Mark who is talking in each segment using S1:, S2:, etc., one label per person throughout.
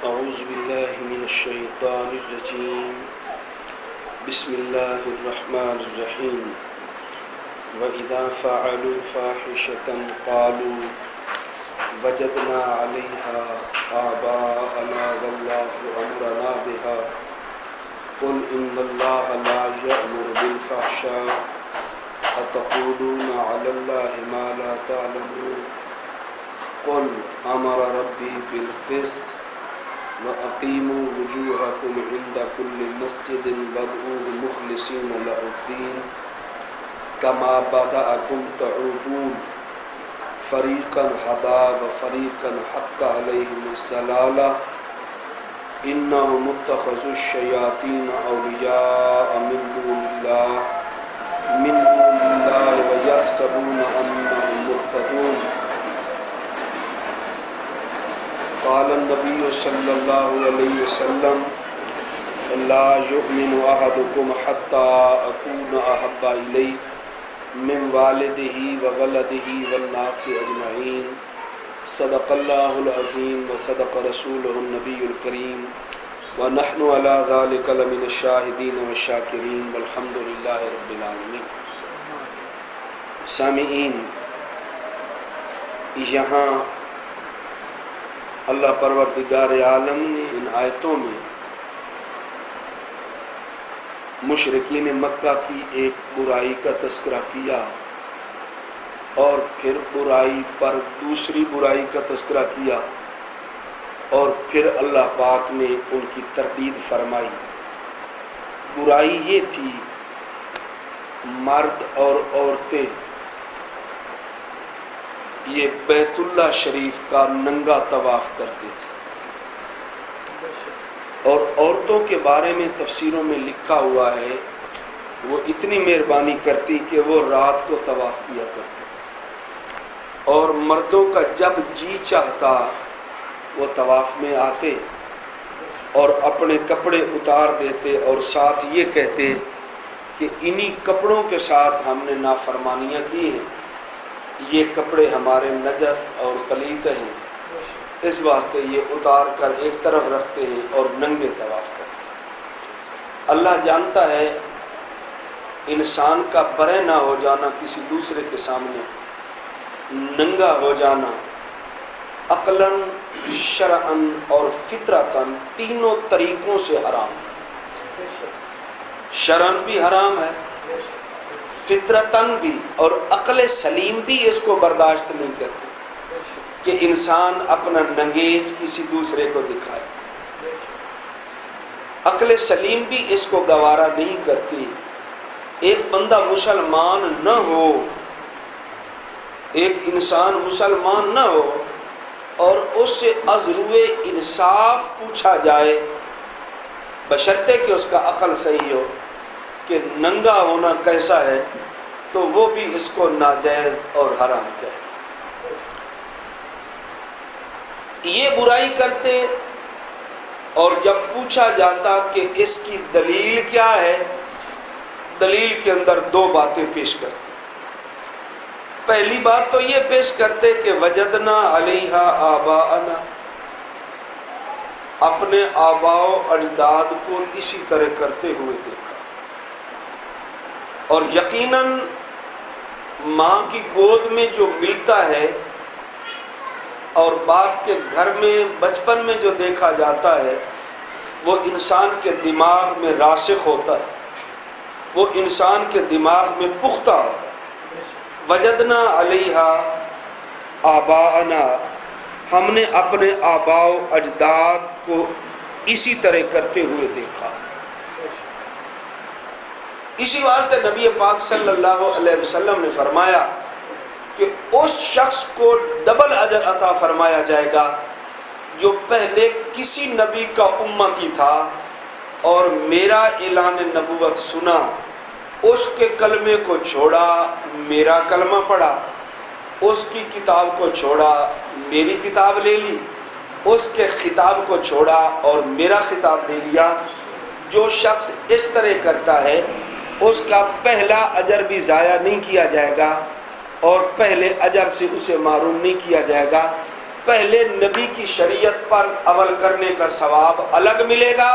S1: أعوذ بالله من الشيطان الرجيم بسم الله الرحمن الرحيم وإذا فعلوا فاحشة قالوا وجدنا عليها آباءنا والله أمرنا بها قل إن الله لا يأمر بالفحشاء أتقولون على الله ما لا تعلمون قل أمر ربي بالقسط وأقيموا وجوهكم عند كل مسجد وادعوه مخلصين له الدين كما بدأكم تعودون فريقا هدى وفريقا حق عليهم الضلالة إنهم اتخذوا الشياطين أولياء من دون الله ويحسبون أنهم مهتدون قال النبي صلى الله عليه وسلم لا يؤمن أحدكم حتى أكون أحب إليه من والده وولده والناس أجمعين صدق الله العظيم وصدق رسوله النبي الكريم ونحن على ذلك لمن الشاهدين والشاكرين والحمد لله رب العالمين. سامعین، یہاں اللہ پروردگار عالم نے ان آیتوں میں مشرکین مکہ کی ایک برائی کا تذکرہ کیا اور پھر برائی پر دوسری برائی کا تذکرہ کیا اور پھر اللہ پاک نے ان کی تردید فرمائی. برائی یہ تھی مرد اور عورتیں یہ بیت اللہ شریف کا ننگا طواف کرتے تھے، اور عورتوں کے بارے میں تفسیروں میں لکھا ہوا ہے وہ اتنی مہربانی کرتی کہ وہ رات کو طواف کیا کرتے، اور مردوں کا جب جی چاہتا وہ طواف میں آتے اور اپنے کپڑے اتار دیتے اور ساتھ یہ کہتے کہ انہی کپڑوں کے ساتھ ہم نے نافرمانیاں کی ہیں، یہ کپڑے ہمارے نجس اور پلیت ہیں، اس واسطے یہ اتار کر ایک طرف رکھتے ہیں اور ننگے طواف کرتے ہیں. اللہ جانتا ہے انسان کا برے نہ ہو جانا، کسی دوسرے کے سامنے ننگا ہو جانا عقلاً، شرعاً اور فطرتاً تینوں طریقوں سے حرام ہے. شرعاً بھی حرام ہے، فطرتاً بھی، اور عقل سلیم بھی اس کو برداشت نہیں کرتی کہ انسان اپنا ننگیج کسی دوسرے کو دکھائے. عقل سلیم بھی اس کو گوارا نہیں کرتی. ایک بندہ مسلمان نہ ہو، ایک انسان مسلمان نہ ہو اور اس سے از روئے انصاف پوچھا جائے بشرطے کہ اس کا عقل صحیح ہو کہ ننگا ہونا کیسا ہے، تو وہ بھی اس کو ناجائز اور حرام کہے. یہ برائی کرتے اور جب پوچھا جاتا کہ اس کی دلیل کیا ہے، دلیل کے اندر دو باتیں پیش کرتے. پہلی بات تو یہ پیش کرتے کہ وجدنا علیہا آباءنا، اپنے آباء و اجداد کو اسی طرح کرتے ہوئے دیکھا، اور یقیناً ماں کی گود میں جو ملتا ہے اور باپ کے گھر میں بچپن میں جو دیکھا جاتا ہے وہ انسان کے دماغ میں راسخ ہوتا ہے، وہ انسان کے دماغ میں پختہ ہوتا ہے. وجدنا علیہا آباءنا، ہم نے اپنے آباء و اجداد کو اسی طرح کرتے ہوئے دیکھا. اسی واسطے نبی پاک صلی اللہ علیہ وسلم نے فرمایا کہ اس شخص کو ڈبل اجر عطا فرمایا جائے گا جو پہلے کسی نبی کا امتی تھا اور میرا اعلان نبوت سنا، اس کے کلمے کو چھوڑا، میرا کلمہ پڑھا، اس کی کتاب کو چھوڑا، میری کتاب لے لی، اس کے خطاب کو چھوڑا اور میرا خطاب لے لیا. جو شخص اس طرح کرتا ہے اس کا پہلا اجر بھی ضائع نہیں کیا جائے گا اور پہلے اجر سے اسے محروم نہیں کیا جائے گا، پہلے نبی کی شریعت پر عمل کرنے کا ثواب الگ ملے گا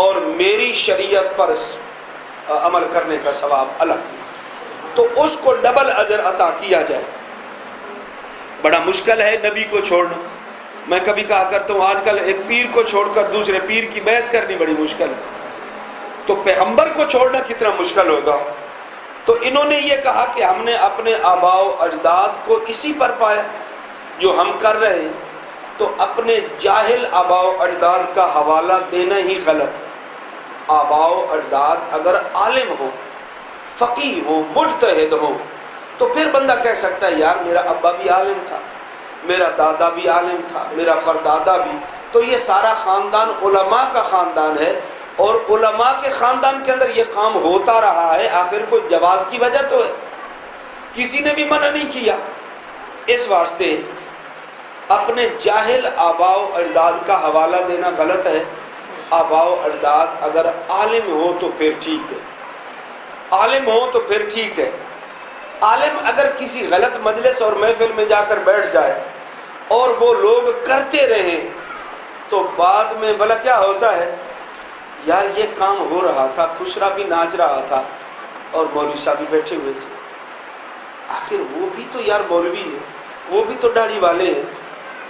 S1: اور میری شریعت پر عمل کرنے کا ثواب الگ ملے گا، تو اس کو ڈبل اجر عطا کیا جائے۔ بڑا مشکل ہے نبی کو چھوڑنا۔ میں کبھی کہا کرتا ہوں آج کل ایک پیر کو چھوڑ کر دوسرے پیر کی بیعت کرنی بڑی مشکل ہے، تو پیغمبر کو چھوڑنا کتنا مشکل ہوگا۔ تو انہوں نے یہ کہا کہ ہم نے اپنے آباء و اجداد کو اسی پر پایا جو ہم کر رہے ہیں، تو اپنے جاہل آباء و اجداد کا حوالہ دینا ہی غلط ہے۔ آباء و اجداد اگر عالم ہو، فقیہ ہو، مجتہد ہو، تو پھر بندہ کہہ سکتا ہے یار میرا ابا بھی عالم تھا، میرا دادا بھی عالم تھا، میرا پردادا بھی، تو یہ سارا خاندان علماء کا خاندان ہے، اور علماء کے خاندان کے اندر یہ کام ہوتا رہا ہے، آخر کوئی جواز کی وجہ تو ہے، کسی نے بھی منع نہیں کیا۔ اس واسطے اپنے جاہل آباء و اجداد کا حوالہ دینا غلط ہے۔ آباء و اجداد اگر عالم ہو تو پھر ٹھیک ہے، عالم ہو تو پھر ٹھیک ہے۔ عالم اگر کسی غلط مجلس اور محفل میں جا کر بیٹھ جائے اور وہ لوگ کرتے رہیں تو بعد میں بھلا کیا ہوتا ہے، یار یہ کام ہو رہا تھا، خسرا بھی ناچ رہا تھا اور مولوی صاحب بھی بیٹھے ہوئے تھے، آخر وہ بھی تو یار مولوی ہے، وہ بھی تو داڑھی والے ہیں،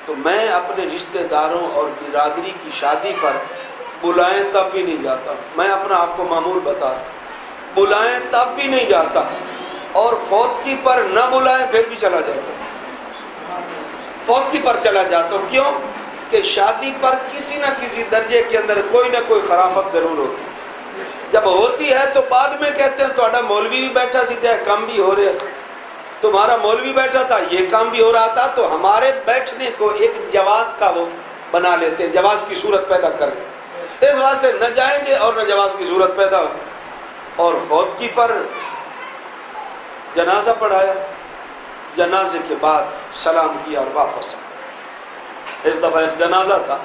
S1: تو میں اپنے رشتہ داروں اور برادری کی شادی پر بلائیں تب بھی نہیں جاتا، میں اپنا آپ کو معمول بتا رہا ہوں، بلائیں تب بھی نہیں جاتا، اور فوت کی پر نہ بلائیں پھر بھی چلا جاتا ہوں، فوت کی پر چلا جاتا ہوں۔ کیوں کہ شادی پر کسی نہ کسی درجے کے اندر کوئی نہ کوئی خرافت ضرور ہوتی ہے، جب ہوتی ہے تو بعد میں کہتے ہیں تھوڑا مولوی بھی بیٹھا سی تھا، کام بھی ہو رہا، تمہارا مولوی بیٹھا تھا یہ کام بھی ہو رہا تھا، تو ہمارے بیٹھنے کو ایک جواز کا وہ بنا لیتے ہیں، جواز کی صورت پیدا کر کے، اس واسطے نہ جائیں گے اور نہ جواز کی صورت پیدا ہوگی۔ اور فوت کی پر جنازہ پڑھایا، جنازے کے بعد سلام کیا اور واپس آیا۔ اس دفعہ ایک جنازہ تھا،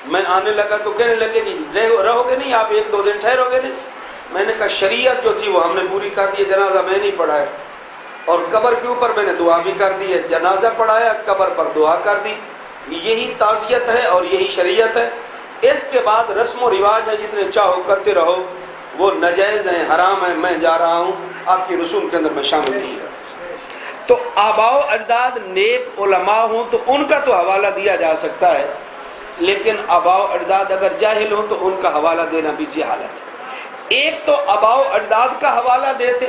S1: میں آنے لگا تو کہنے لگے کہ رہو گے نہیں آپ، ایک دو دن ٹھہرو گے نہیں؟ میں نے کہا شریعت جو تھی وہ ہم نے پوری کر دی، جنازہ میں نہیں پڑھایا، اور قبر کے اوپر میں نے دعا بھی کر دی ہے، جنازہ پڑھایا، قبر پر دعا کر دی، یہی تعزیت ہے اور یہی شریعت ہے۔ اس کے بعد رسم و رواج ہے جتنے چاہو کرتے رہو، وہ ناجائز ہیں، حرام ہیں، میں جا رہا ہوں، آپ کی رسوم کے اندر میں شامل نہیں ہوں۔ تو آباء و اجداد نیک علماء ہوں تو ان کا تو حوالہ دیا جا سکتا ہے، لیکن آباء و اجداد اگر جاہل ہوں تو ان کا حوالہ دینا بھی جہالت ہے۔ ایک تو آباء و اجداد کا حوالہ دیتے،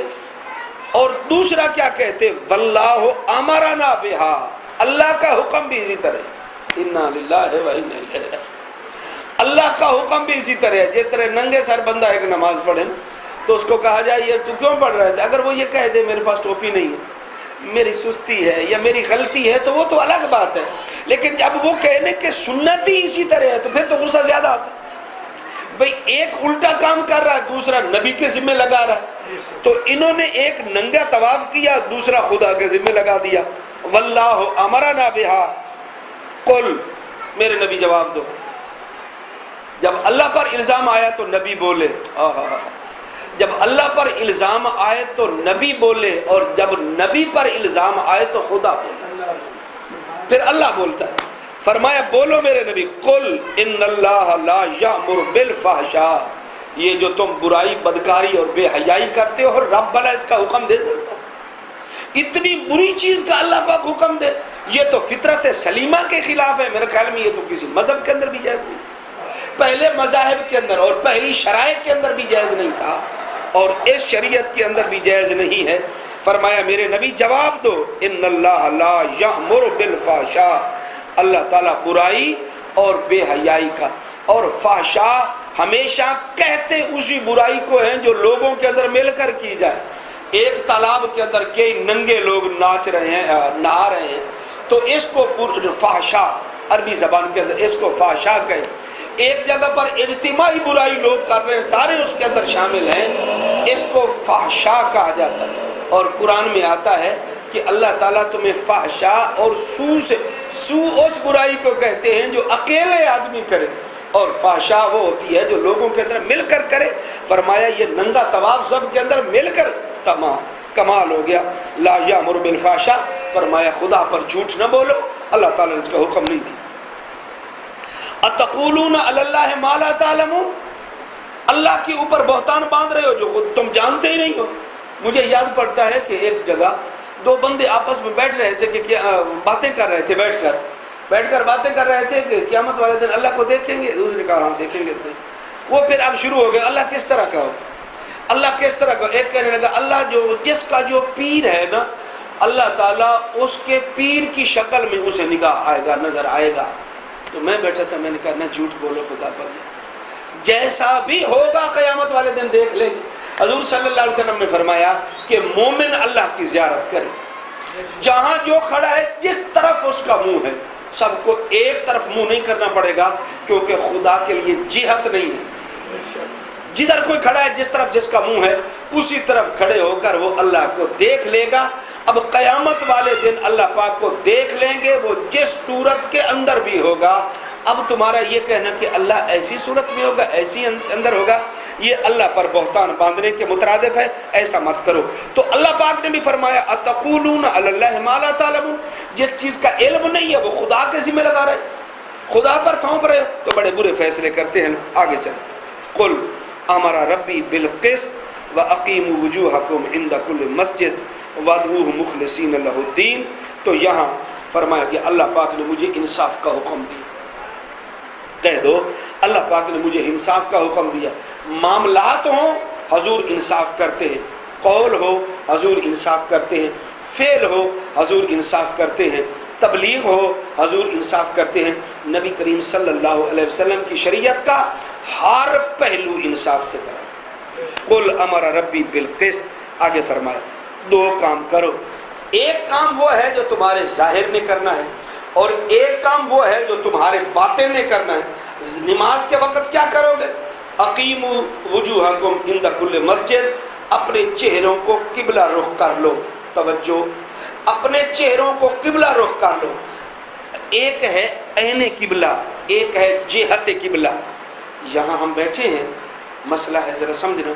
S1: اور دوسرا کیا کہتے، واللہ امرنا بہا، اللہ کا حکم بھی اسی طرح، انا للہ و انا الیہ راجعون، اللہ کا حکم بھی اسی طرح ہے۔ جس طرح ننگے سر بندہ ایک نماز پڑھے تو اس کو کہا جائے یار تو کیوں پڑھ رہے تھے، اگر وہ یہ کہہ دے میرے پاس ٹوپی نہیں ہے، میری سستی ہے یا میری غلطی ہے تو وہ تو الگ بات ہے، لیکن جب وہ کہنے کہ سنت ہی اسی طرح ہے تو پھر تو غصہ زیادہ آتا ہے۔ بھئی ایک الٹا کام کر رہا ہے، دوسرا نبی کے ذمہ لگا رہا ہے، تو انہوں نے ایک ننگا طواف کیا، دوسرا خدا کے ذمہ لگا دیا۔ واللہ امرنا بہا، قل، میرے نبی جواب دو۔ جب اللہ پر الزام آیا تو نبی بولے، جب اللہ پر الزام آئے تو نبی بولے، اور جب نبی پر الزام آئے تو خدا بولے، پھر اللہ بولتا ہے۔ فرمایا بولو میرے نبی، قل ان اللہ لا یأمر بالفحشاء، یہ جو تم برائی، بدکاری اور بے حیائی کرتے ہو، رب بھلا اس کا حکم دے سکتا ہے؟ اتنی بری چیز کا اللہ پاک حکم دے، یہ تو فطرت سلیمہ کے خلاف ہے۔ میرے خیال میں یہ تو کسی مذہب کے اندر بھی جائز نہیں، پہلے مذاہب کے اندر اور پہلی شرائع کے اندر بھی جائز نہیں تھا، اور اس شریعت کے اندر بھی جائز نہیں ہے۔ فرمایا میرے نبی جواب دو، ان اللہ لا یأمر بالفحشاء، اللہ تعالیٰ برائی اور بے حیائی کا، اور فحشاء ہمیشہ کہتے اسی برائی کو ہیں جو لوگوں کے اندر مل کر کی جائے۔ ایک تالاب کے اندر کئی ننگے لوگ ناچ رہے ہیں، نہا رہے ہیں، تو اس کو فحشاء، عربی زبان کے اندر اس کو فحشاء کہیں۔ ایک جگہ پر اجتماعی برائی لوگ کر رہے ہیں، سارے اس کے اندر شامل ہیں، اس کو فحشاء کہا جاتا ہے۔ اور قرآن میں آتا ہے کہ اللہ تعالیٰ تمہیں فحشاء اور سو سے، سو اس برائی کو کہتے ہیں جو اکیلے آدمی کرے، اور فحشاء وہ ہوتی ہے جو لوگوں کے اندر مل کر کرے۔ فرمایا یہ ننگا طواف سب کے اندر مل کر تمام کمال ہو گیا۔ لا یامر بالفحشاء، فرمایا خدا پر جھوٹ نہ بولو، اللہ تعالیٰ نے اس کا حکم نہیں دیا۔ اتقولون علی اللہ ما لا تعلمون، اللہ کے اوپر بہتان باندھ رہے ہو جو خود تم جانتے ہی نہیں ہو۔ مجھے یاد پڑتا ہے کہ ایک جگہ دو بندے آپس میں بیٹھ رہے تھے کہ باتیں کر رہے تھے، بیٹھ کر باتیں کر رہے تھے کہ قیامت والے دن اللہ کو دیکھیں گے؟ دوسرے نے کہا ہاں دیکھیں گے۔ وہ پھر اب شروع ہو گیا اللہ کس طرح کا ہو، اللہ کس طرح کا۔ ایک کہنے لگا اللہ جس کا جو پیر ہے نا، اللہ تعالیٰ اس کے پیر کی شکل میں اسے نظر آئے گا۔ تو میں بیٹھا تھا، میں نے کہا نہ جھوٹ بولو خدا پر، جیسا بھی ہوگا قیامت والے دن دیکھ لیں گے۔ حضور صلی اللہ علیہ وسلم نے فرمایا کہ مومن اللہ کی زیارت کرے، جہاں جو کھڑا ہے جس طرف اس کا منہ ہے، سب کو ایک طرف منہ نہیں کرنا پڑے گا، کیونکہ خدا کے لیے جہت نہیں ہے۔ جدھر کوئی کھڑا ہے جس طرف جس کا منہ ہے اسی طرف کھڑے ہو کر وہ اللہ کو دیکھ لے گا۔ اب قیامت والے دن اللہ پاک کو دیکھ لیں گے، وہ جس صورت کے اندر بھی ہوگا۔ اب تمہارا یہ کہنا کہ اللہ ایسی صورت میں ہوگا، ایسی اندر ہوگا، یہ اللہ پر بہتان باندھنے کے مترادف ہے، ایسا مت کرو۔ تو اللہ پاک نے بھی فرمایا اتقولون علی اللہ ما لا تعلمون، جس چیز کا علم نہیں ہے وہ خدا کے ذمہ لگا رہے، خدا پر تھوپ رہے تو بڑے برے فیصلے کرتے ہیں۔ آگے چلیں، قل امر ربی بالقسط واقیموا وجوہکم عند کل مسجد وادعوہ مخلصین لہ الدین۔ تو یہاں فرمایا کہ اللہ پاک نے مجھے انصاف کا حکم دیا، کہہ دو اللہ پاک نے مجھے انصاف کا حکم دیا۔ معاملات ہوں حضور انصاف کرتے ہیں، قول ہو حضور انصاف کرتے ہیں، فعل ہو حضور انصاف کرتے ہیں، تبلیغ ہو حضور انصاف کرتے ہیں۔ نبی کریم صلی اللہ علیہ وسلم کی شریعت کا ہر پہلو انصاف سے کرا۔ قل امر ربی بالقسط، آگے فرمایا دو کام کرو، ایک کام وہ ہے جو تمہارے ظاہر نے کرنا ہے، اور ایک کام وہ ہے جو تمہارے باطن نے کرنا ہے۔ نماز کے وقت کیا کرو گے؟ اقیموا وجوہکم عند کل مسجد، اپنے چہروں کو قبلہ رخ کر لو۔ توجہ، اپنے چہروں کو قبلہ رخ کر لو۔ ایک ہے عین قبلہ، ایک ہے جہت قبلہ۔ یہاں ہم بیٹھے ہیں، مسئلہ ہے ذرا سمجھنا،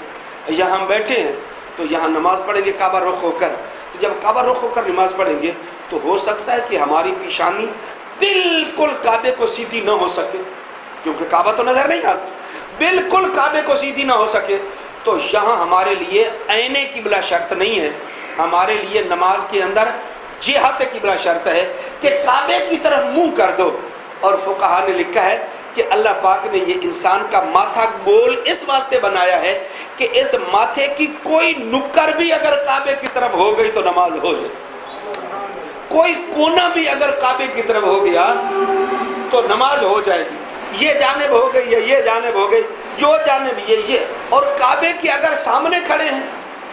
S1: یہاں ہم بیٹھے ہیں تو یہاں نماز پڑھیں گے کعبہ رخ ہو کر، تو جب کعبہ رخ ہو کر نماز پڑھیں گے تو ہو سکتا ہے کہ ہماری پیشانی بالکل کعبے کو سیدھی نہ ہو سکے، کیونکہ کعبہ تو نظر نہیں آتا، بالکل کعبے کو سیدھی نہ ہو سکے۔ تو یہاں ہمارے لیے عین قبلہ شرط نہیں ہے، ہمارے لیے نماز کے اندر جہت قبلہ شرط ہے کہ کعبے کی طرف منہ کر دو۔ اور فقہا نے لکھا ہے کہ اللہ پاک نے یہ انسان کا ماتھا گول اس واسطے بنایا ہے کہ اس ماتھے کی کوئی نکر بھی اگر کعبے کی طرف ہو گئی تو نماز ہو جائے، کوئی کونا بھی اگر کعبے کی طرف ہو گیا تو نماز ہو جائے گی۔ یہ جانب ہو گئی یا یہ جانب ہو گئی، جو جانب یہ، اور کعبے کے اگر سامنے کھڑے ہیں،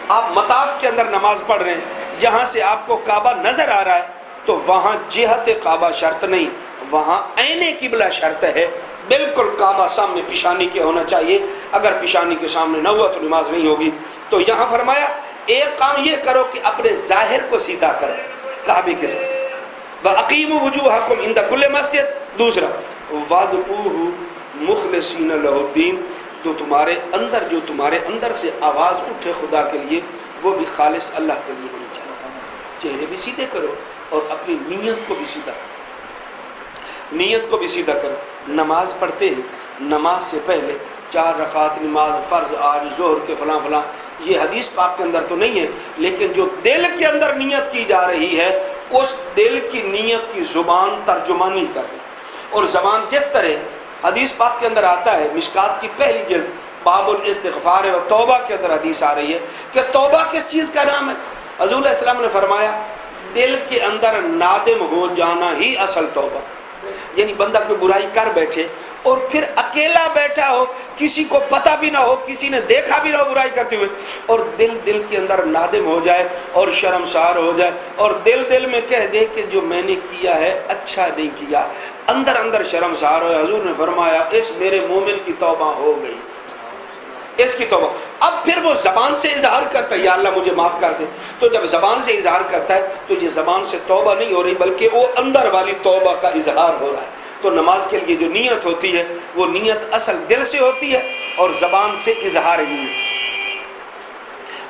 S1: آپ مطاف کے اندر نماز پڑھ رہے ہیں، جہاں سے آپ کو کعبہ نظر آ رہا ہے تو وہاں جہت کعبہ شرط نہیں، وہاں عین قبلہ شرط ہے۔ بالکل کعبہ سامنے پیشانی کے ہونا چاہیے، اگر پیشانی کے سامنے نہ ہوا تو نماز نہیں ہوگی۔ تو یہاں فرمایا ایک کام یہ کرو کہ اپنے ظاہر کو سیدھا کرو کعبے کے ساتھ، وَأَقِیمُوا وُجُوهَکُمْ عِنْدَ كُلِّ مَسْجِدٍ۔ دوسرا وَادْعُوهُ مُخْلِصِینَ لَهُ الدِّینَ، جو تمہارے اندر سے آواز اٹھے خدا کے لیے وہ بھی خالص اللہ کے لیے ہونی چاہیے۔ چہرے بھی سیدھے کرو اور اپنی نیت کو بھی سیدھا کرو، نیت کو بھی سیدھا کرو۔ نماز پڑھتے ہیں، نماز سے پہلے 4 رکعات نماز فرض، آج ظہر کے فلاں فلاں، یہ حدیث پاک کے اندر تو نہیں ہے، لیکن جو دل کے اندر نیت کی جا رہی ہے اس دل کی نیت کی زبان ترجمانی کر رہی، اور زبان جس طرح حدیث پاک کے اندر آتا ہے، مشکات کی پہلی جلد باب الاستغفار و توبہ کے اندر حدیث آ رہی ہے کہ توبہ کس چیز کا نام ہے؟ حضور علیہ السلام نے فرمایا دل کے اندر نادم ہو جانا ہی اصل توبہ، یعنی بندہ کوئی برائی کر بیٹھے اور پھر اکیلا بیٹھا ہو، کسی کو پتہ بھی نہ ہو، کسی نے دیکھا بھی نہ ہو برائی کرتے ہوئے، اور دل کے اندر نادم ہو جائے اور شرمسار ہو جائے، اور دل میں کہہ دے کہ جو میں نے کیا ہے اچھا نہیں کیا، اندر شرمسار ہو۔ حضور نے فرمایا اس میرے مومن کی توبہ ہو گئی، اس کی توبہ۔ اب پھر وہ زبان سے اظہار کرتا ہے یا اللہ مجھے معاف کر دے، تو جب زبان سے اظہار کرتا ہے تو یہ زبان سے توبہ نہیں ہو رہی بلکہ وہ اندر والی توبہ کا اظہار ہو رہا ہے۔ تو نماز کے لیے جو نیت ہوتی ہے وہ نیت اصل دل سے ہوتی ہے اور زبان سے اظہار نیت۔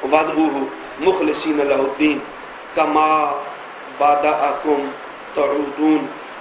S1: وَادْعُوهُ مُخْلِصِینَ لَهُ الدِّینَ كَمَا بَدَأَکُمْ تَعُودُونَ،